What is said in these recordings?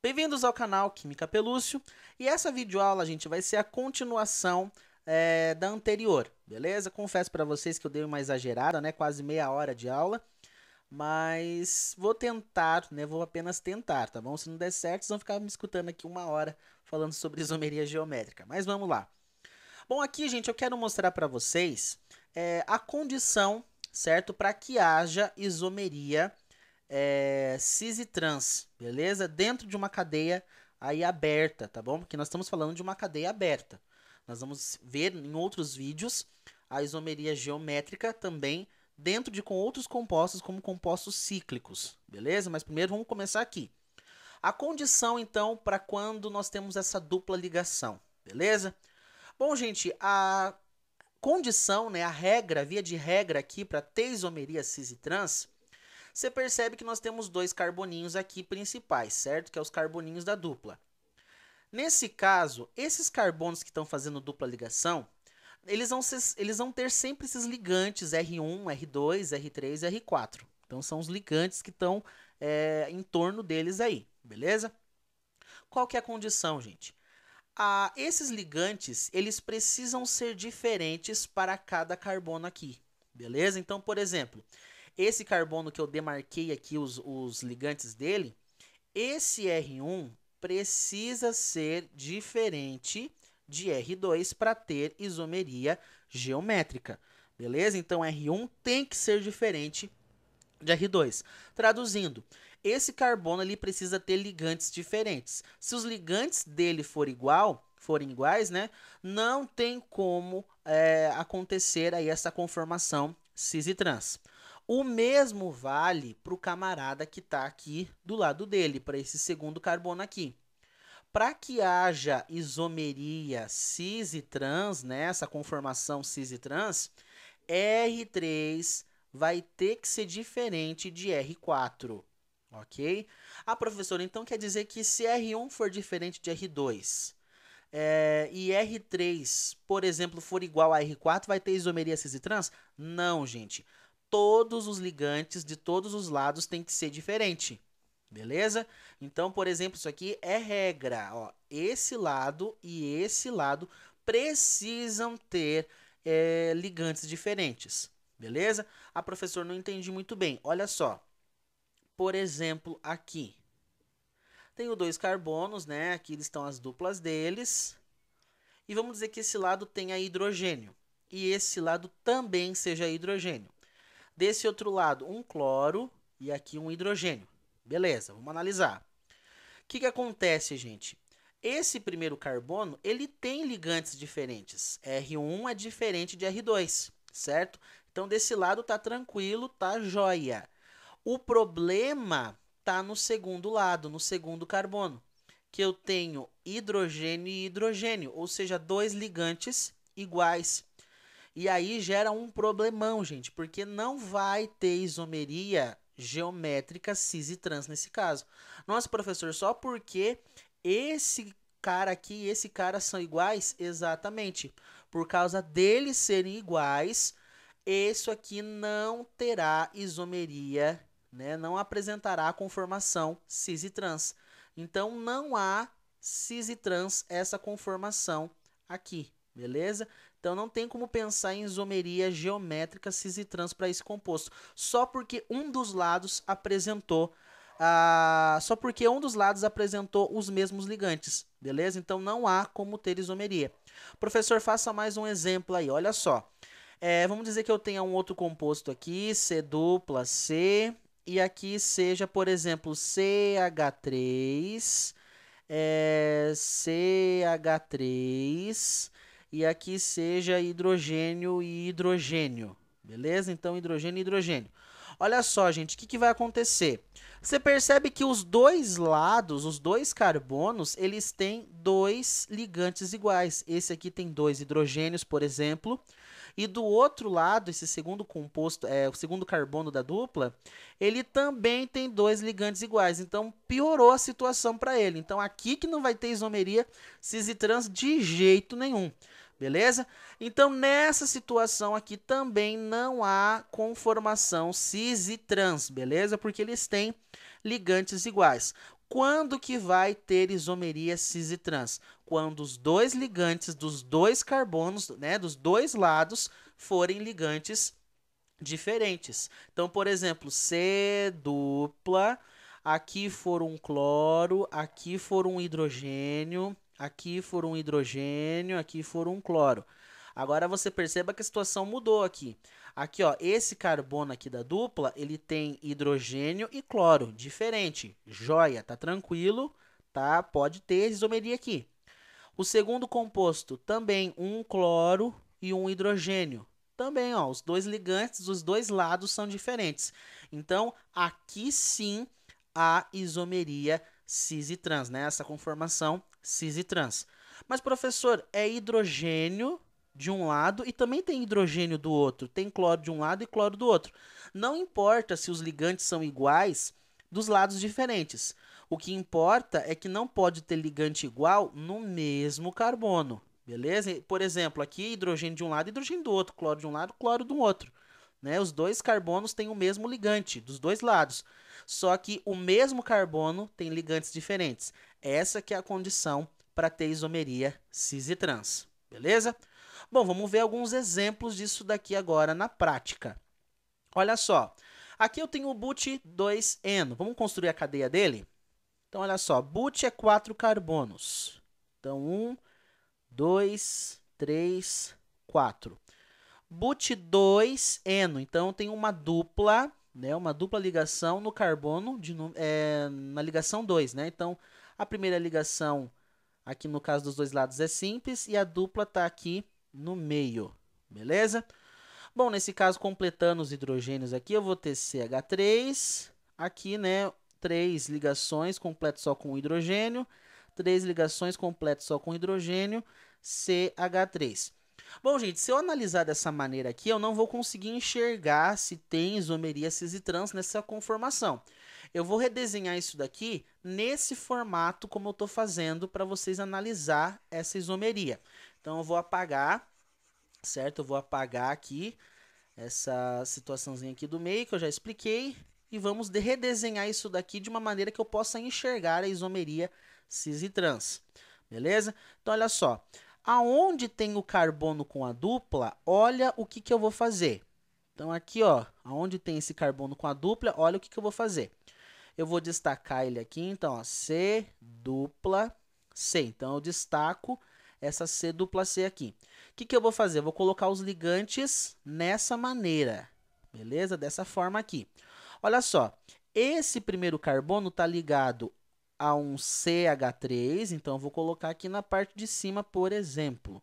Bem-vindos ao canal Química Pelúcio, e essa videoaula, gente, vai ser a continuação da anterior, beleza? Confesso para vocês que eu dei uma exagerada, né? Quase meia hora de aula, mas vou tentar, né? Vou apenas tentar, tá bom? Se não der certo, vocês vão ficar me escutando aqui uma hora falando sobre isomeria geométrica, mas vamos lá. Bom, aqui, gente, eu quero mostrar para vocês a condição, certo? Para que haja isomeria cis e trans, beleza? Dentro de uma cadeia aí aberta, tá bom? Porque nós estamos falando de uma cadeia aberta. Nós vamos ver em outros vídeos a isomeria geométrica também dentro de com outros compostos, como compostos cíclicos, beleza? Mas primeiro vamos começar aqui. A condição, então, para quando nós temos essa dupla ligação, beleza? Bom, gente, a condição, né, a regra, a via de regra aqui para ter isomeria cis e trans, você percebe que nós temos dois carboninhos aqui principais, certo? Que é os carboninhos da dupla. Nesse caso, esses carbonos que estão fazendo dupla ligação, eles vão ter sempre esses ligantes R1, R2, R3 e R4. Então, são os ligantes que estão em torno deles aí, beleza? Qual que é a condição, gente? Esses ligantes, eles precisam ser diferentes para cada carbono aqui, beleza? Então, por exemplo, esse carbono que eu demarquei aqui os ligantes dele, esse R1 precisa ser diferente de R2 para ter isomeria geométrica, beleza? Então, R1 tem que ser diferente de R2. Traduzindo, esse carbono ele precisa ter ligantes diferentes. Se os ligantes dele forem iguais, né, não tem como acontecer aí essa conformação cis e trans. O mesmo vale para o camarada que está aqui do lado dele, para esse segundo carbono aqui. Para que haja isomeria cis e trans, né, essa conformação cis e trans, R3 vai ter que ser diferente de R4, ok? Professora, então quer dizer que se R1 for diferente de R2 e R3, por exemplo, for igual a R4, vai ter isomeria cis e trans? Não, gente. Todos os ligantes de todos os lados têm que ser diferente, beleza? Então, por exemplo, isso aqui é regra. Ó, esse lado e esse lado precisam ter ligantes diferentes, beleza? Professor, não entendi muito bem. Olha só. Por exemplo, aqui. Tenho dois carbonos, né? Aqui estão as duplas deles. E vamos dizer que esse lado tenha hidrogênio. E esse lado também seja hidrogênio. Desse outro lado, um cloro e aqui um hidrogênio. Beleza, vamos analisar. O que acontece, gente? Esse primeiro carbono, ele tem ligantes diferentes. R1 é diferente de R2, certo? Então, desse lado tá tranquilo, tá joia. O problema tá no segundo lado, no segundo carbono, que eu tenho hidrogênio e hidrogênio, ou seja, dois ligantes iguais. E aí gera um problemão, gente, porque não vai ter isomeria geométrica cis e trans nesse caso. Nossa, professor, só porque esse cara aqui e esse cara são iguais? Exatamente. Por causa deles serem iguais, isso aqui não terá isomeria, né? Não apresentará a conformação cis e trans. Então, não há cis e trans essa conformação aqui, beleza? Então, não tem como pensar em isomeria geométrica cis e trans para esse composto. Só porque um dos lados apresentou os mesmos ligantes, beleza? Então, não há como ter isomeria. Professor, faça mais um exemplo aí, olha só. Vamos dizer que eu tenha um outro composto aqui, C dupla C, e aqui seja, por exemplo, CH3, CH3, e aqui seja hidrogênio e hidrogênio, beleza? Então, hidrogênio e hidrogênio. Olha só, gente, o que vai acontecer? Você percebe que os dois lados, os dois carbonos, eles têm dois ligantes iguais. Esse aqui tem dois hidrogênios, por exemplo, e do outro lado, esse segundo composto, o segundo carbono da dupla, ele também tem dois ligantes iguais. Então, piorou a situação para ele. Então, aqui que não vai ter isomeria cis e trans de jeito nenhum. Beleza? Então, nessa situação aqui também não há conformação cis e trans, beleza? Porque eles têm ligantes iguais. Quando que vai ter isomeria cis e trans? Quando os dois ligantes dos dois carbonos, né, dos dois lados, forem ligantes diferentes. Então, por exemplo, C dupla, aqui for um cloro, aqui for um hidrogênio, aqui for um hidrogênio, aqui for um cloro. Agora você perceba que a situação mudou aqui. Aqui, ó, esse carbono aqui da dupla, ele tem hidrogênio e cloro, diferente. Joia, tá tranquilo, tá? Pode ter isomeria aqui. O segundo composto, também um cloro e um hidrogênio. Também, ó, os dois ligantes dos dois lados são diferentes. Então, aqui sim a isomeria cis e trans, né? Essa conformação cis e trans. Mas, professor, é hidrogênio de um lado e também tem hidrogênio do outro. Tem cloro de um lado e cloro do outro. Não importa se os ligantes são iguais dos lados diferentes. O que importa é que não pode ter ligante igual no mesmo carbono, beleza? Por exemplo, aqui hidrogênio de um lado e hidrogênio do outro, cloro de um lado, cloro do outro. Né? Os dois carbonos têm o mesmo ligante dos dois lados, só que o mesmo carbono tem ligantes diferentes. Essa que é a condição para ter isomeria cis e trans, beleza? Bom, vamos ver alguns exemplos disso daqui agora na prática. Olha só, aqui eu tenho o but2eno. Vamos construir a cadeia dele? Então, olha só, but é 4 carbonos. Então, 1, 2, 3, 4. But2eno. Então, tem uma dupla, né, uma dupla ligação no carbono, na ligação 2. Né? Então, a primeira ligação, aqui no caso dos dois lados, é simples e a dupla está aqui no meio. Beleza? Bom, nesse caso, completando os hidrogênios aqui, eu vou ter CH3. Aqui, né, 3 ligações completas só com hidrogênio, 3 ligações completas só com hidrogênio, CH3. Bom, gente, se eu analisar dessa maneira aqui, eu não vou conseguir enxergar se tem isomeria cis e trans nessa conformação. Eu vou redesenhar isso daqui nesse formato como eu estou fazendo para vocês analisar essa isomeria. Então, eu vou apagar, certo? Eu vou apagar aqui essa situaçãozinha aqui do meio que eu já expliquei. E vamos redesenhar isso daqui de uma maneira que eu possa enxergar a isomeria cis e trans. Beleza? Então, olha só. Aonde tem o carbono com a dupla, olha o que eu vou fazer. Então, aqui, ó, aonde tem esse carbono com a dupla, olha o que eu vou fazer. Eu vou destacar ele aqui, então, ó, C dupla C. Então, eu destaco essa C dupla C aqui. O que eu vou fazer? Eu vou colocar os ligantes nessa maneira. Beleza? Dessa forma aqui. Olha só, esse primeiro carbono está ligado a um CH3, então eu vou colocar aqui na parte de cima, por exemplo.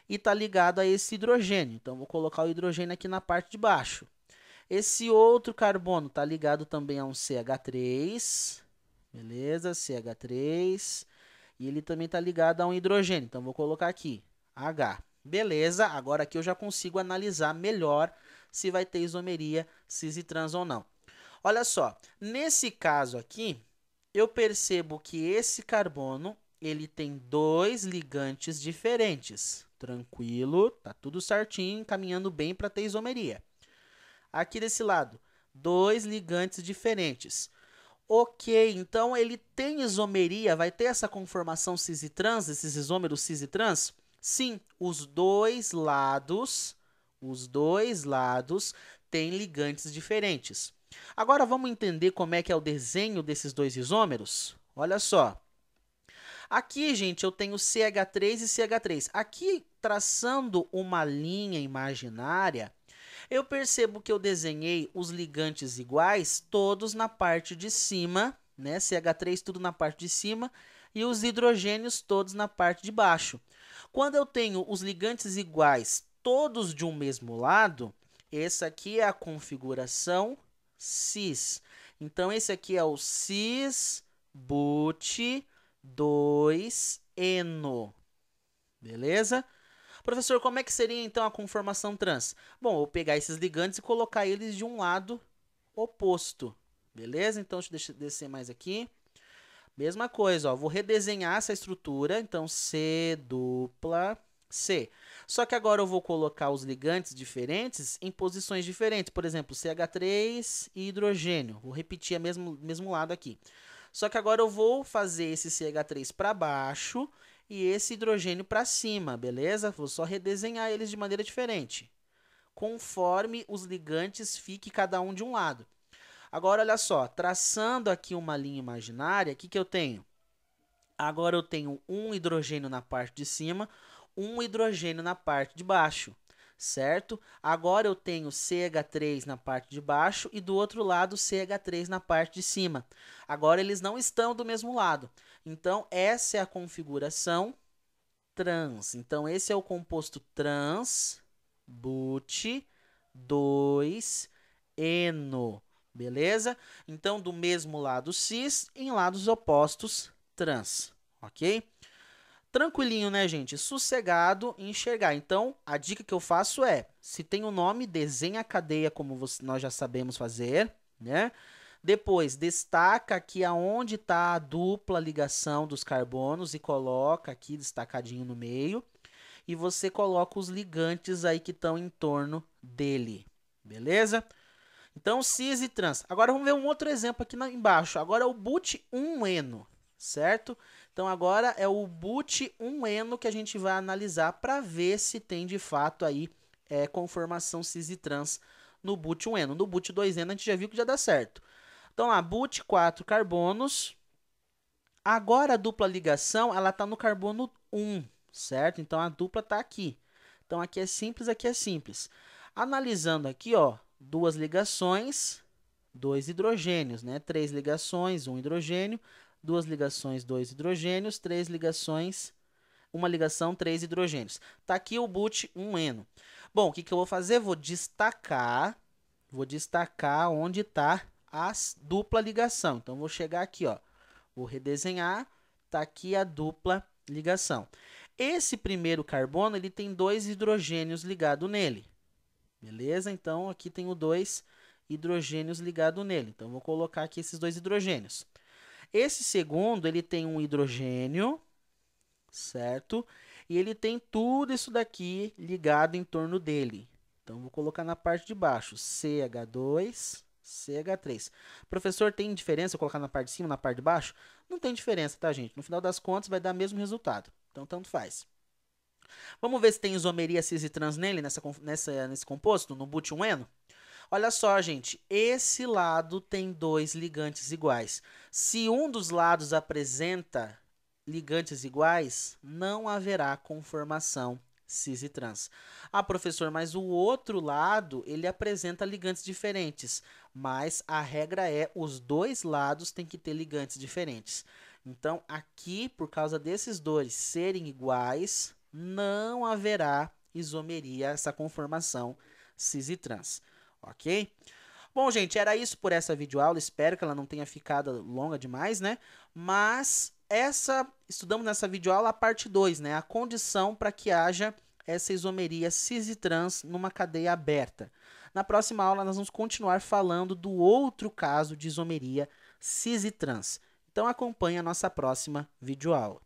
E está ligado a esse hidrogênio, então eu vou colocar o hidrogênio aqui na parte de baixo. Esse outro carbono está ligado também a um CH3, beleza? CH3, e ele também está ligado a um hidrogênio, então eu vou colocar aqui, H. Beleza, agora aqui eu já consigo analisar melhor se vai ter isomeria cis e trans ou não. Olha só, nesse caso aqui, eu percebo que esse carbono, ele tem dois ligantes diferentes. Tranquilo, tá tudo certinho, caminhando bem para ter isomeria. Aqui desse lado, dois ligantes diferentes. Ok, então ele tem isomeria, vai ter essa conformação cis e trans, esses isômeros cis e trans? Sim, os dois lados têm ligantes diferentes. Agora vamos entender como é que é o desenho desses dois isômeros? Olha só. Aqui, gente, eu tenho CH3 e CH3. Aqui, traçando uma linha imaginária, eu percebo que eu desenhei os ligantes iguais, todos na parte de cima, né? CH3 tudo na parte de cima e os hidrogênios todos na parte de baixo. Quando eu tenho os ligantes iguais, todos de um mesmo lado, essa aqui é a configuração cis. Então, esse aqui é o cis-but-2-eno. Beleza? Professor, como é que seria então a conformação trans? Bom, eu vou pegar esses ligantes e colocar eles de um lado oposto. Beleza? Então, deixa eu descer mais aqui. Mesma coisa, ó, vou redesenhar essa estrutura, então C dupla C. Só que agora eu vou colocar os ligantes diferentes em posições diferentes, por exemplo, CH3 e hidrogênio. Vou repetir o mesmo lado aqui. Só que agora eu vou fazer esse CH3 para baixo e esse hidrogênio para cima, beleza? Vou só redesenhar eles de maneira diferente, conforme os ligantes fiquem cada um de um lado. Agora, olha só, traçando aqui uma linha imaginária, o que eu tenho? Agora eu tenho um hidrogênio na parte de cima, um hidrogênio na parte de baixo, certo? Agora eu tenho CH3 na parte de baixo e do outro lado CH3 na parte de cima. Agora eles não estão do mesmo lado. Então, essa é a configuração trans. Então, esse é o composto trans, but, 2-eno. Beleza? Então, do mesmo lado cis, em lados opostos, trans. Ok? Tranquilinho, né, gente? Sossegado em enxergar. Então, a dica que eu faço é, se tem o nome, desenha a cadeia como nós já sabemos fazer, né? Depois, destaca aqui aonde está a dupla ligação dos carbonos e coloca aqui destacadinho no meio. E você coloca os ligantes aí que estão em torno dele. Beleza? Então, cis e trans. Agora, vamos ver um outro exemplo aqui embaixo. Agora é o but-1-eno, certo? Então, agora é o but-1-eno que a gente vai analisar para ver se tem, de fato, aí conformação cis e trans no but-1-eno. No but-2-eno, a gente já viu que já dá certo. Então, lá, but 4 carbonos. Agora, a dupla ligação, ela está no carbono 1, certo? Então, a dupla está aqui. Então, aqui é simples, aqui é simples. Analisando aqui, ó, duas ligações, 2 hidrogênios, né? 3 ligações, 1 hidrogênio, 2 ligações, 2 hidrogênios, 3 ligações, 1 ligação, 3 hidrogênios. Tá aqui o but-1-eno. Bom, o que eu vou fazer? Vou destacar onde está a dupla ligação. Então, vou chegar aqui, ó, vou redesenhar, tá aqui a dupla ligação. Esse primeiro carbono, ele tem 2 hidrogênios ligados nele. Beleza? Então, aqui tenho 2 hidrogênios ligados nele. Então, vou colocar aqui esses 2 hidrogênios. Esse segundo, ele tem um hidrogênio, certo? E ele tem tudo isso daqui ligado em torno dele. Então, vou colocar na parte de baixo, CH2, CH3. Professor, tem diferença eu colocar na parte de cima, na parte de baixo? Não tem diferença, tá, gente? No final das contas, vai dar o mesmo resultado. Então, tanto faz. Vamos ver se tem isomeria cis e trans nele, nesse composto, no but-1-eno? Olha só, gente, esse lado tem 2 ligantes iguais. Se um dos lados apresenta ligantes iguais, não haverá conformação cis e trans. Ah, professor, mas o outro lado, ele apresenta ligantes diferentes. Mas a regra é, os dois lados têm que ter ligantes diferentes. Então, aqui, por causa desses dois serem iguais, não haverá isomeria, essa conformação cis e trans, ok? Bom, gente, era isso por essa videoaula, espero que ela não tenha ficado longa demais, né? Mas estudamos nessa videoaula a parte 2, né? A condição para que haja essa isomeria cis e trans numa cadeia aberta. Na próxima aula, nós vamos continuar falando do outro caso de isomeria cis e trans. Então, acompanhe a nossa próxima videoaula.